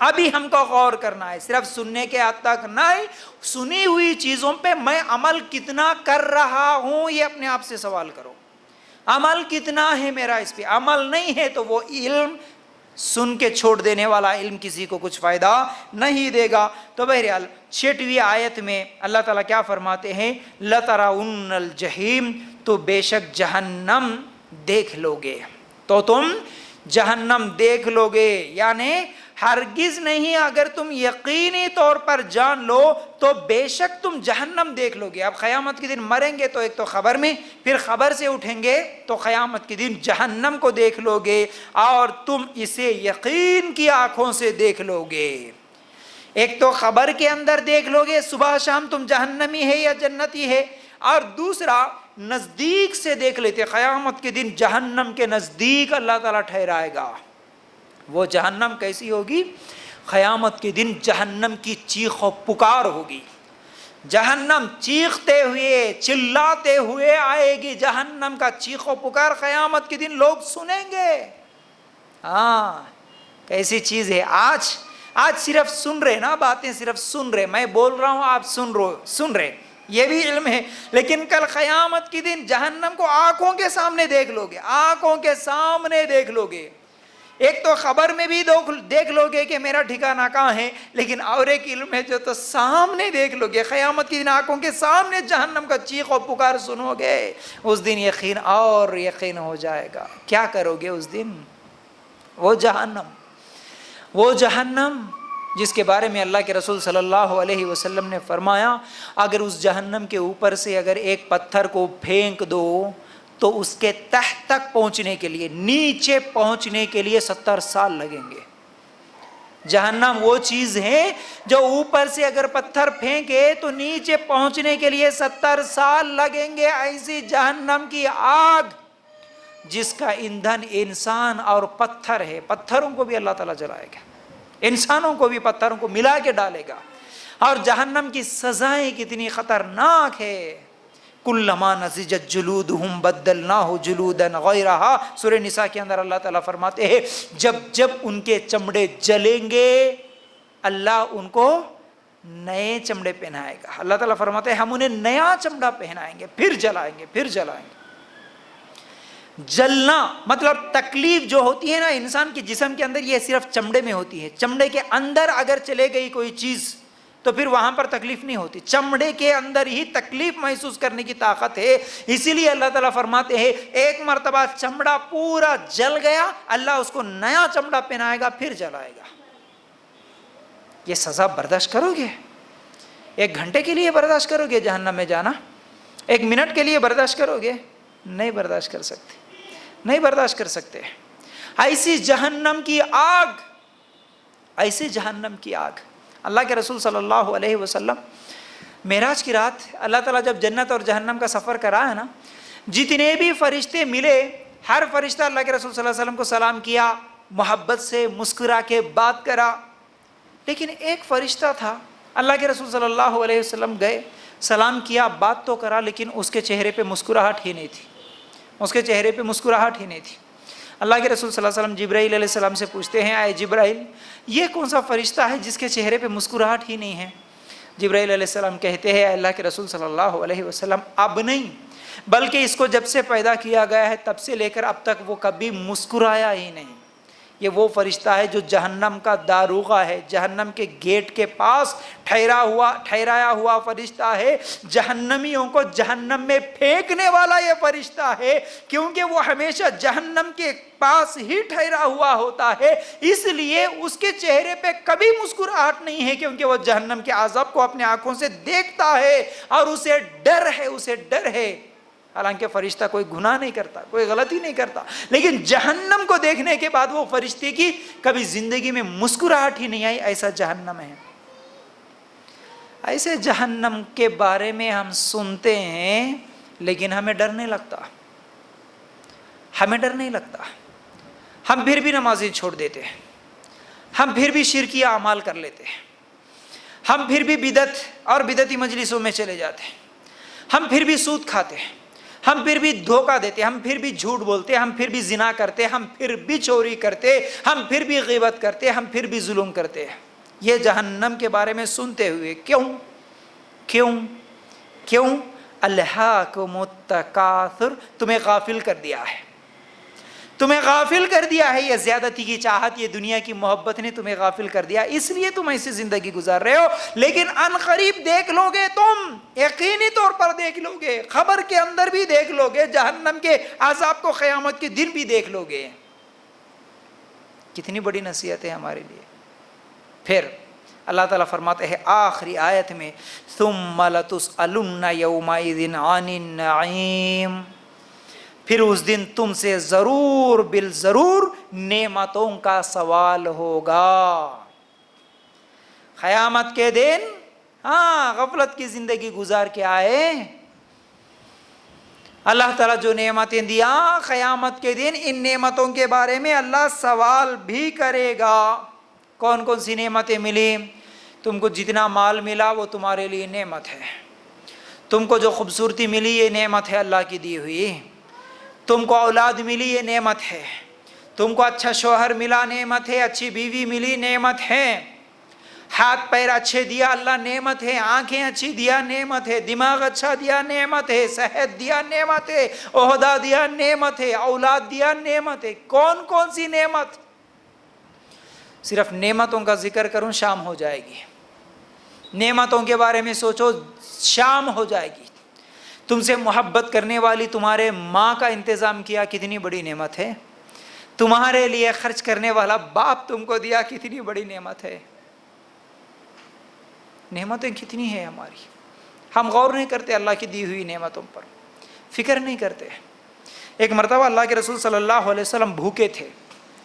ابھی ہم کو غور کرنا ہے، صرف سننے کے حد تک نہیں، سنی ہوئی چیزوں پہ میں عمل کتنا کر رہا ہوں، یہ اپنے آپ سے سوال کرو. عمل کتنا ہے میرا اس پہ؟ عمل نہیں ہے تو وہ علم سن کے چھوڑ دینے والا علم کسی کو کچھ فائدہ نہیں دے گا۔ تو بہرحال 6ویں آیت میں اللہ تعالیٰ کیا فرماتے ہیں؟ لَتَرَوُنَّ الْجَحِيمَ، تو بے شک جہنم دیکھ لو گے، تو تم جہنم دیکھ لو گے، یعنی ہرگز نہیں، اگر تم یقینی طور پر جان لو تو بے شک تم جہنم دیکھ لو گے۔ اب قیامت کے دن مریں گے تو ایک تو خبر میں، پھر خبر سے اٹھیں گے تو قیامت کے دن جہنم کو دیکھ لو گے، اور تم اسے یقین کی آنکھوں سے دیکھ لو گے۔ ایک تو خبر کے اندر دیکھ لو گے صبح شام تم جہنمی ہے یا جنتی ہے، اور دوسرا نزدیک سے دیکھ لیتے، قیامت کے دن جہنم کے نزدیک اللہ تعالیٰ ٹھہرائے گا۔ وہ جہنم کیسی ہوگی؟ قیامت کے دن جہنم کی چیخ و پکار ہوگی، جہنم چیختے ہوئے چلاتے ہوئے آئے گی، جہنم کا چیخ و پکار قیامت کے دن لوگ سنیں گے۔ ہاں کیسی چیز ہے، آج صرف سن رہے نا، باتیں صرف سن رہے، میں بول رہا ہوں آپ سن رہے، یہ بھی علم ہے، لیکن کل قیامت کے دن جہنم کو آنکھوں کے سامنے دیکھ لو گے، آنکھوں کے سامنے دیکھ لو گے۔ ایک تو خبر میں بھی دیکھ لو گے کہ میرا ٹھکانہ کہاں ہے، لیکن اور ایک علم ہے جو تو سامنے دیکھ لو گے، قیامت کے دن آنکھوں کے سامنے جہنم کا چیخ و پکار سنو گے، اس دن یقین اور یقین ہو جائے گا۔ کیا کرو گے اس دن؟ وہ جہنم جس کے بارے میں اللہ کے رسول صلی اللہ علیہ وسلم نے فرمایا، اگر اس جہنم کے اوپر سے اگر ایک پتھر کو پھینک دو تو اس کے تہ تک پہنچنے کے لیے، نیچے پہنچنے کے لیے 70 سال لگیں گے۔ جہنم وہ چیز ہے جو اوپر سے اگر پتھر پھینکے تو نیچے پہنچنے کے لیے 70 سال لگیں گے۔ ایسی جہنم کی آگ جس کا ایندھن انسان اور پتھر ہے، پتھروں کو بھی اللہ تعالیٰ جلائے گا، انسانوں کو بھی پتھروں کو ملا کے ڈالے گا۔ اور جہنم کی سزائیں کتنی خطرناک ہے۔ کلما نضجت جلودہم بدلناہ جلودا غیرہا، سورہ نساء کے اندر اللہ تعالیٰ فرماتے ہیں جب ان کے چمڑے جلیں گے اللہ ان کو نئے چمڑے پہنائے گا۔ اللہ تعالیٰ فرماتے ہیں ہم انہیں نیا چمڑا پہنائیں گے، پھر جلائیں گے۔ جلنا مطلب تکلیف جو ہوتی ہے نا انسان کے جسم کے اندر، یہ صرف چمڑے میں ہوتی ہے۔ چمڑے کے اندر اگر چلے گئی کوئی چیز تو پھر وہاں پر تکلیف نہیں ہوتی، چمڑے کے اندر ہی تکلیف محسوس کرنے کی طاقت ہے۔ اسی لیے اللہ تعالیٰ فرماتے ہیں ایک مرتبہ چمڑا پورا جل گیا اللہ اس کو نیا چمڑا پہنائے گا، پھر جلائے گا۔ یہ سزا برداشت کرو گے؟ 1 گھنٹے کے لیے برداشت کرو گے جہنم میں جانا؟ 1 منٹ کے لیے برداشت کرو گے؟ نہیں برداشت کر سکتے، نہیں برداشت کر سکتے۔ ایسی جہنم کی آگ، اللہ کے رسول صلی اللہ علیہ وسلم معراج کی رات اللہ تعالیٰ جب جنت اور جہنم کا سفر کرا ہے نا، جتنے بھی فرشتے ملے ہر فرشتہ اللہ کے رسول صلی اللہ علیہ وسلم کو سلام کیا، محبت سے مسکرا کے بات کرا، لیکن ایک فرشتہ تھا اللہ کے رسول صلی اللہ علیہ وسلم گئے، سلام کیا، بات تو کرا، لیکن اس کے چہرے پہ مسکراہٹ ہی نہیں تھی، اس کے چہرے پہ مسکراہٹ ہی نہیں تھی۔ اللہ کے رسول صلی اللہ علیہ وسلم جبرائیل علیہ السلام سے پوچھتے ہیں اے جبرائیل یہ کون سا فرشتہ ہے جس کے چہرے پہ مسکراہٹ ہی نہیں ہے؟ جبرائیل علیہ السلام کہتے ہیں اللہ کے رسول صلی اللہ علیہ وسلم اب نہیں، بلکہ اس کو جب سے پیدا کیا گیا ہے تب سے لے کر اب تک وہ کبھی مسکرایا ہی نہیں۔ یہ وہ فرشتہ ہے جو جہنم کا داروغہ ہے، جہنم کے گیٹ کے پاس ٹھہرایا ہوا فرشتہ ہے، جہنمیوں کو جہنم میں پھینکنے والا یہ فرشتہ ہے، کیونکہ وہ ہمیشہ جہنم کے پاس ہی ٹھہرا ہوا ہوتا ہے، اس لیے اس کے چہرے پہ کبھی مسکراہٹ نہیں ہے، کیونکہ وہ جہنم کے عذاب کو اپنے آنکھوں سے دیکھتا ہے اور اسے ڈر ہے۔ حالانکہ فرشتہ کوئی گناہ نہیں کرتا، کوئی غلطی نہیں کرتا، لیکن جہنم کو دیکھنے کے بعد وہ فرشتے کی کبھی زندگی میں مسکراہٹ ہی نہیں آئی۔ ایسا جہنم ہے۔ ایسے جہنم کے بارے میں ہم سنتے ہیں لیکن ہمیں ڈر نہیں لگتا، ہم پھر بھی نمازیں چھوڑ دیتے ہیں، ہم پھر بھی شرکی اعمال کر لیتے ہیں، ہم پھر بھی بدعت اور بدعتی مجلسوں میں چلے جاتے ہیں، ہم پھر بھی سود کھاتے ہیں، ہم پھر بھی دھوکہ دیتے، ہم پھر بھی جھوٹ بولتے، ہم پھر بھی زنا کرتے، ہم پھر بھی چوری کرتے، ہم پھر بھی غیبت کرتے، ہم پھر بھی ظلم کرتے ہیں۔ یہ جہنم کے بارے میں سنتے ہوئے کیوں الہاکم التکاثر، تمہیں غافل کر دیا ہے، تمہیں غافل کر دیا ہے، یہ زیادتی کی چاہت، یہ دنیا کی محبت نے تمہیں غافل کر دیا، اس لیے تم ایسی زندگی گزار رہے ہو. لیکن ان قریب دیکھ لو گے، تم یقینی طور پر دیکھ لو گے، خبر کے اندر بھی دیکھ لو گے، جہنم کے عذاب کو قیامت کے دن بھی دیکھ لو گے. کتنی بڑی نصیحت ہے ہمارے لیے. پھر اللہ تعالیٰ فرماتے ہیں آخری آیت میں ثم لتسألن یومئذ عن النعیم، پھر اس دن تم سے ضرور بالضرور نعمتوں کا سوال ہوگا. قیامت کے دن غفلت کی زندگی گزار کے آئے، اللہ تعالیٰ جو نعمتیں دیا قیامت کے دن ان نعمتوں کے بارے میں اللہ سوال بھی کرے گا. کون کون سی نعمتیں ملی؟ تم کو جتنا مال ملا وہ تمہارے لیے نعمت ہے. تم کو جو خوبصورتی ملی یہ نعمت ہے اللہ کی دی ہوئی. تم کو اولاد ملی یہ نعمت ہے. تم کو اچھا شوہر ملا نعمت ہے. اچھی بیوی ملی نعمت ہے. ہاتھ پیر اچھے دیا اللہ نعمت ہے. آنکھیں اچھی دیا نعمت ہے. دماغ اچھا دیا نعمت ہے. صحت دیا نعمت ہے. عہدہ دیا نعمت ہے. اولاد دیا نعمت ہے. کون کون سی نعمت؟ صرف نعمتوں کا ذکر کروں شام ہو جائے گی. نعمتوں کے بارے میں سوچو شام ہو جائے گی. تم سے محبت کرنے والی تمہارے ماں کا انتظام کیا کتنی بڑی نعمت ہے. تمہارے لیے خرچ کرنے والا باپ تم کو دیا کتنی بڑی نعمت ہے. نعمتیں کتنی ہیں ہماری، ہم غور نہیں کرتے اللہ کی دی ہوئی نعمتوں پر، فکر نہیں کرتے. ایک مرتبہ اللہ کے رسول صلی اللہ علیہ وسلم بھوکے تھے،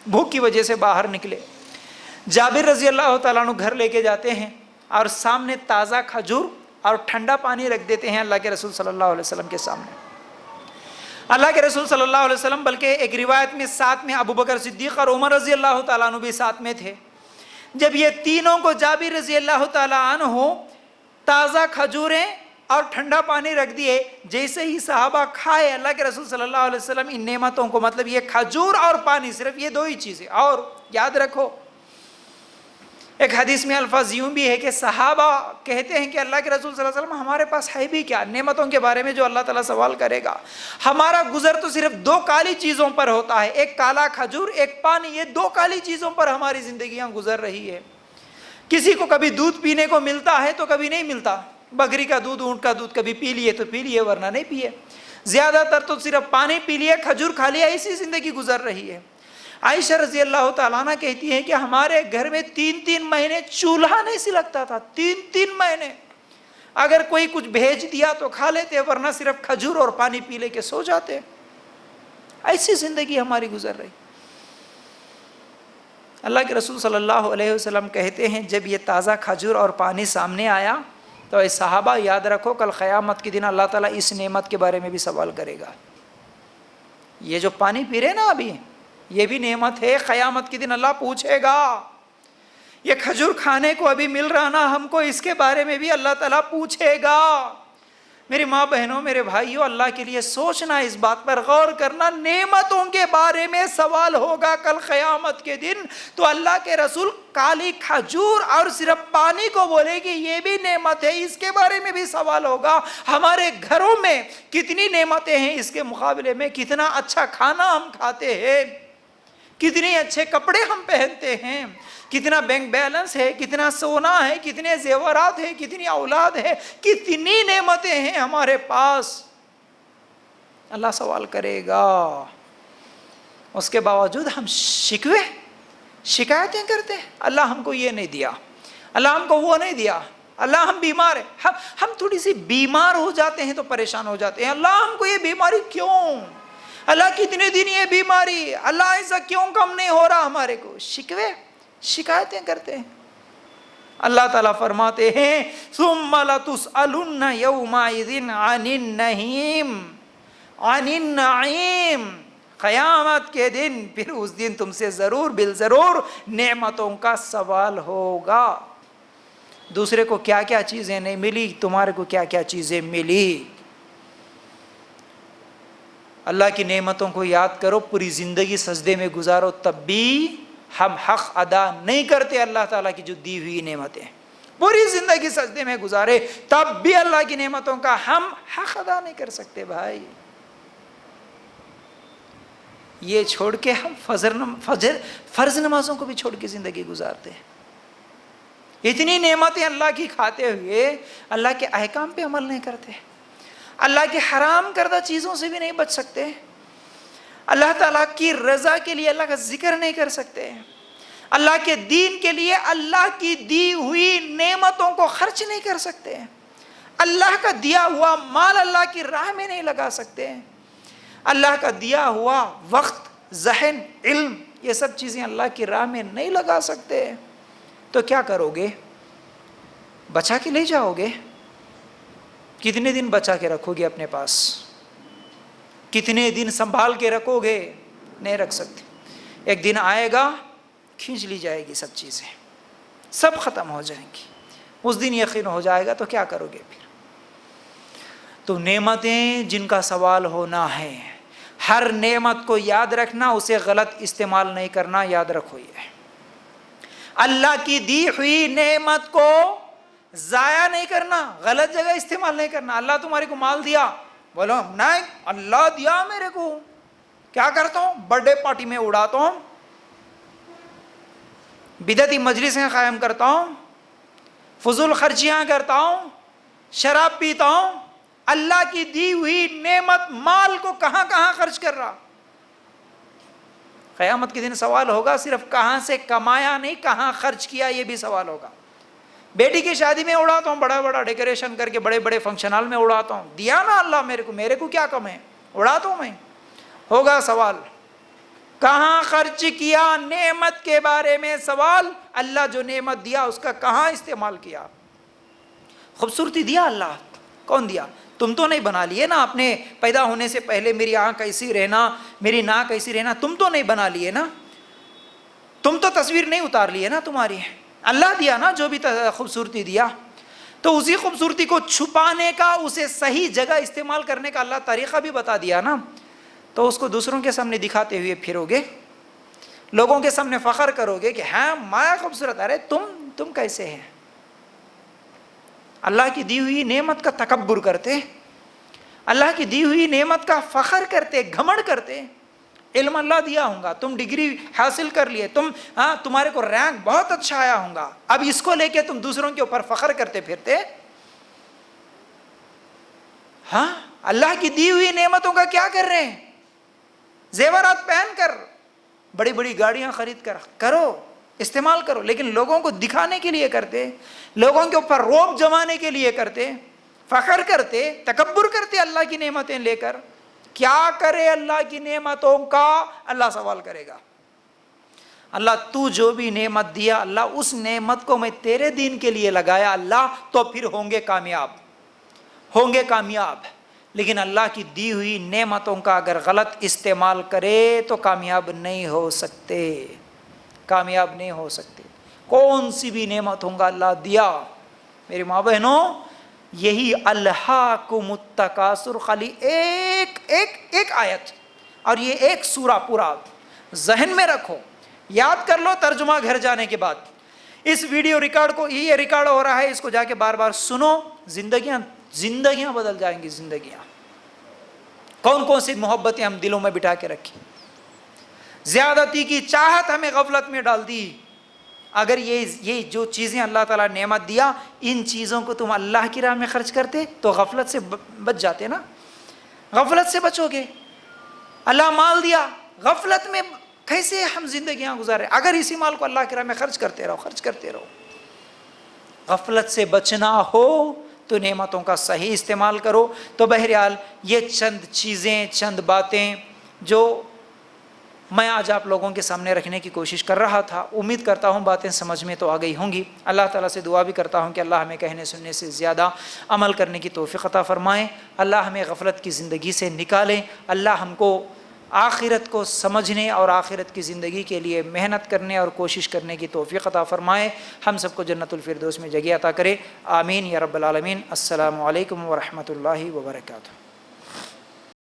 بھوک کی وجہ سے باہر نکلے. جابر رضی اللہ تعالیٰ عنہ گھر لے کے جاتے ہیں اور سامنے تازہ کھجور اور ٹھنڈا پانی رکھ دیتے ہیں اللہ کے رسول صلی اللہ علیہ وسلم کے سامنے. اللہ کے رسول صلی اللہ علیہ وسلم بلکہ ایک روایت میں ساتھ میں ابو بکر صدیق اور عمر رضی اللہ تعالیٰ عنہ بھی ساتھ میں تھے. جب یہ تینوں کو جابر رضی اللہ تعالیٰ عنہ تازہ کھجوریں اور ٹھنڈا پانی رکھ دیے، جیسے ہی صحابہ کھائے اللہ کے رسول صلی اللہ علیہ وسلم ان نعمتوں کو، مطلب یہ کھجور اور پانی، صرف یہ دو ہی چیزیں. اور یاد رکھو ایک حدیث میں الفاظ یوں بھی ہے کہ صحابہ کہتے ہیں کہ اللہ کے رسول صلی اللہ علیہ وسلم ہمارے پاس ہے بھی کیا؟ نعمتوں کے بارے میں جو اللہ تعالیٰ سوال کرے گا. ہمارا گزر تو صرف دو کالی چیزوں پر ہوتا ہے، ایک کالا کھجور ایک پانی. یہ دو کالی چیزوں پر ہماری زندگیاں گزر رہی ہے. کسی کو کبھی دودھ پینے کو ملتا ہے تو کبھی نہیں ملتا. بکری کا دودھ اونٹ کا دودھ کبھی پی لیے تو پی لیے ورنہ نہیں پیے. زیادہ تر تو صرف پانی پی لیے کھجور کھا لیا، اسی زندگی گزر رہی ہے. عائشہ رضی اللہ تعالیٰ عنہ کہتی ہیں کہ ہمارے گھر میں 3 مہینے چولہا نہیں سلگتا تھا. 3 مہینے اگر کوئی کچھ بھیج دیا تو کھا لیتے ورنہ صرف کھجور اور پانی پی لے کے سو جاتے. ایسی زندگی ہماری گزر رہی. اللہ کے رسول صلی اللہ علیہ وسلم کہتے ہیں جب یہ تازہ کھجور اور پانی سامنے آیا تو اے صحابہ یاد رکھو کل قیامت کے دن اللہ تعالیٰ اس نعمت کے بارے میں بھی سوال کرے گا. یہ جو پانی پی رہے نا ابھی یہ بھی نعمت ہے. قیامت کے دن اللہ پوچھے گا. یہ کھجور کھانے کو ابھی مل رہا نا ہم کو، اس کے بارے میں بھی اللہ تعالیٰ پوچھے گا. میری ماں بہنوں میرے بھائیوں، اللہ کے لیے سوچنا، اس بات پر غور کرنا. نعمتوں کے بارے میں سوال ہوگا کل قیامت کے دن تو اللہ کے رسول کالی کھجور اور صرف پانی کو بولے گی یہ بھی نعمت ہے، اس کے بارے میں بھی سوال ہوگا. ہمارے گھروں میں کتنی نعمتیں ہیں، اس کے مقابلے میں کتنا اچھا کھانا ہم کھاتے ہیں، کتنے اچھے کپڑے ہم پہنتے ہیں، کتنا بینک بیلنس ہے، کتنا سونا ہے، کتنے زیورات ہیں، کتنی اولاد ہے، کتنی نعمتیں ہیں ہمارے پاس. اللہ سوال کرے گا. اس کے باوجود ہم شکایتیں کرتے ہیں، اللہ ہم کو یہ نہیں دیا، اللہ ہم کو وہ نہیں دیا، اللہ ہم بیمار ہیں. ہم تھوڑی سی بیمار ہو جاتے ہیں تو پریشان ہو جاتے ہیں، اللہ ہم کو یہ بیماری کیوں، اللہ کتنے دن یہ بیماری، اللہ ایسا کیوں کم نہیں ہو رہا ہمارے کو. شکایتیں کرتے ہیں. اللہ تعالیٰ فرماتے ہیں ثم لتسألن یومئذ عن النعیم عن النعیم. قیامت کے دن پھر اس دن تم سے ضرور بالضرور نعمتوں کا سوال ہوگا. دوسرے کو کیا کیا چیزیں نہیں ملی، تمہارے کو کیا کیا چیزیں ملی. اللہ کی نعمتوں کو یاد کرو، پوری زندگی سجدے میں گزارو تب بھی ہم حق ادا نہیں کرتے اللہ تعالیٰ کی جو دی ہوئی نعمتیں. پوری زندگی سجدے میں گزارے تب بھی اللہ کی نعمتوں کا ہم حق ادا نہیں کر سکتے. بھائی یہ چھوڑ کے ہم فرض نمازوں کو بھی چھوڑ کے زندگی گزارتے ہیں. اتنی نعمتیں اللہ کی کھاتے ہوئے اللہ کے احکام پہ عمل نہیں کرتے, اللہ کے حرام کردہ چیزوں سے بھی نہیں بچ سکتے, اللہ تعالیٰ کی رضا کے لیے اللہ کا ذکر نہیں کر سکتے, اللہ کے دین کے لیے اللہ کی دی ہوئی نعمتوں کو خرچ نہیں کر سکتے, اللہ کا دیا ہوا مال اللہ کی راہ میں نہیں لگا سکتے, اللہ کا دیا ہوا وقت, ذہن, علم, یہ سب چیزیں اللہ کی راہ میں نہیں لگا سکتے. تو کیا کرو گے؟ بچا کے لے جاؤ گے؟ کتنے دن بچا کے رکھو گے اپنے پاس؟ کتنے دن سنبھال کے رکھو گے؟ نہیں رکھ سکتے. ایک دن آئے گا, کھینچ لی جائے گی سب چیزیں, سب ختم ہو جائیں گی. اس دن یقین ہو جائے گا تو کیا کرو گے پھر؟ تو نعمتیں جن کا سوال ہونا ہے, ہر نعمت کو یاد رکھنا, اسے غلط استعمال نہیں کرنا, یاد رکھو. یہ اللہ کی دی ہوئی نعمت کو ضائع نہیں کرنا, غلط جگہ استعمال نہیں کرنا. اللہ تمہارے کو مال دیا, بولو نہیں اللہ دیا میرے کو, کیا کرتا ہوں؟ برتھ ڈے پارٹی میں اڑاتا ہوں, بدعتی مجلسیں قائم کرتا ہوں, فضول خرچیاں کرتا ہوں, شراب پیتا ہوں. اللہ کی دی ہوئی نعمت مال کو کہاں کہاں خرچ کر رہا؟ قیامت کے دن سوال ہوگا, صرف کہاں سے کمایا نہیں, کہاں خرچ کیا, یہ بھی سوال ہوگا. بیٹی کی شادی میں اڑاتا ہوں, بڑا بڑا ڈیکوریشن کر کے بڑے بڑے فنکشن ہال میں اڑاتا ہوں, دیا نا اللہ میرے کو کیا کم ہے, اڑاتا ہوں میں. ہوگا سوال, کہاں خرچ کیا؟ نعمت کے بارے میں سوال, اللہ جو نعمت دیا اس کا کہاں استعمال کیا؟ خوبصورتی دیا اللہ, کون دیا؟ تم تو نہیں بنا لیے نا, اپنے پیدا ہونے سے پہلے میری آنکھ ایسی رہنا, میری ناک ایسی رہنا, تم تو نہیں بنا لیے نا, تم تو تصویر نہیں اتار لیے نا تمہاری, اللہ دیا نا جو بھی خوبصورتی دیا. تو اسی خوبصورتی کو چھپانے کا, اسے صحیح جگہ استعمال کرنے کا اللہ طریقہ بھی بتا دیا نا. تو اس کو دوسروں کے سامنے دکھاتے ہوئے پھرو گے, لوگوں کے سامنے فخر کرو گے کہ ہاں میں خوبصورت. ارے تم کیسے ہیں؟ اللہ کی دی ہوئی نعمت کا تکبر کرتے, اللہ کی دی ہوئی نعمت کا فخر کرتے, گھمنڈ کرتے. علم اللہ دیا ہوں گا, تم ڈگری حاصل کر لیے, تمہارے کو رینک بہت اچھا آیا ہوں گا, اب اس کو لے کے تم دوسروں کے اوپر فخر کرتے پھرتے. ہاں, اللہ کی دی ہوئی نعمتوں کا کیا کر رہے ہیں؟ زیورات پہن کر, بڑی بڑی گاڑیاں خرید کر کرو, استعمال کرو, لیکن لوگوں کو دکھانے کے لیے کرتے, لوگوں کے اوپر روب جمانے کے لیے کرتے, فخر کرتے, تکبر کرتے اللہ کی نعمتیں لے کر. کیا کرے اللہ کی نعمتوں کا؟ اللہ سوال کرے گا. اللہ تو جو بھی نعمت دیا, اللہ اس نعمت کو میں تیرے دین کے لیے لگایا اللہ, تو پھر ہوں گے کامیاب. لیکن اللہ کی دی ہوئی نعمتوں کا اگر غلط استعمال کرے تو کامیاب نہیں ہو سکتے, کون سی بھی نعمت ہوں گا اللہ دیا. میری ماں بہنوں, یہی الہاکم التکاثر, خالی ایک آیت اور یہ ایک سورہ پورا ذہن میں رکھو, یاد کر لو ترجمہ گھر جانے کے بعد. اس ویڈیو ریکارڈ کو, یہ ریکارڈ ہو رہا ہے, اس کو جا کے بار بار سنو, زندگیاں بدل جائیں گی. زندگیاں کون سی محبتیں ہم دلوں میں بٹھا کے رکھی, زیادتی کی چاہت ہمیں غفلت میں ڈال دی. اگر یہ جو چیزیں اللہ تعالیٰ نعمت دیا, ان چیزوں کو تم اللہ کی راہ میں خرچ کرتے تو غفلت سے بچ جاتے نا, غفلت سے بچو گے. اللہ مال دیا, غفلت میں کیسے ہم زندگیاں گزارے؟ اگر اسی مال کو اللہ کی راہ میں خرچ کرتے رہو. غفلت سے بچنا ہو تو نعمتوں کا صحیح استعمال کرو. تو بہرحال یہ چند چیزیں, چند باتیں جو میں آج آپ لوگوں کے سامنے رکھنے کی کوشش کر رہا تھا. امید کرتا ہوں باتیں سمجھ میں تو آ گئی ہوں گی. اللہ تعالیٰ سے دعا بھی کرتا ہوں کہ اللہ ہمیں کہنے سننے سے زیادہ عمل کرنے کی توفیق عطا فرمائیں. اللہ ہمیں غفلت کی زندگی سے نکالیں. اللہ ہم کو آخرت کو سمجھنے اور آخرت کی زندگی کے لیے محنت کرنے اور کوشش کرنے کی توفیق عطا فرمائے. ہم سب کو جنت الفردوس میں جگہ عطا کرے. آمین یا رب العالمین. السلام علیکم ورحمۃ اللہ وبرکاتہ.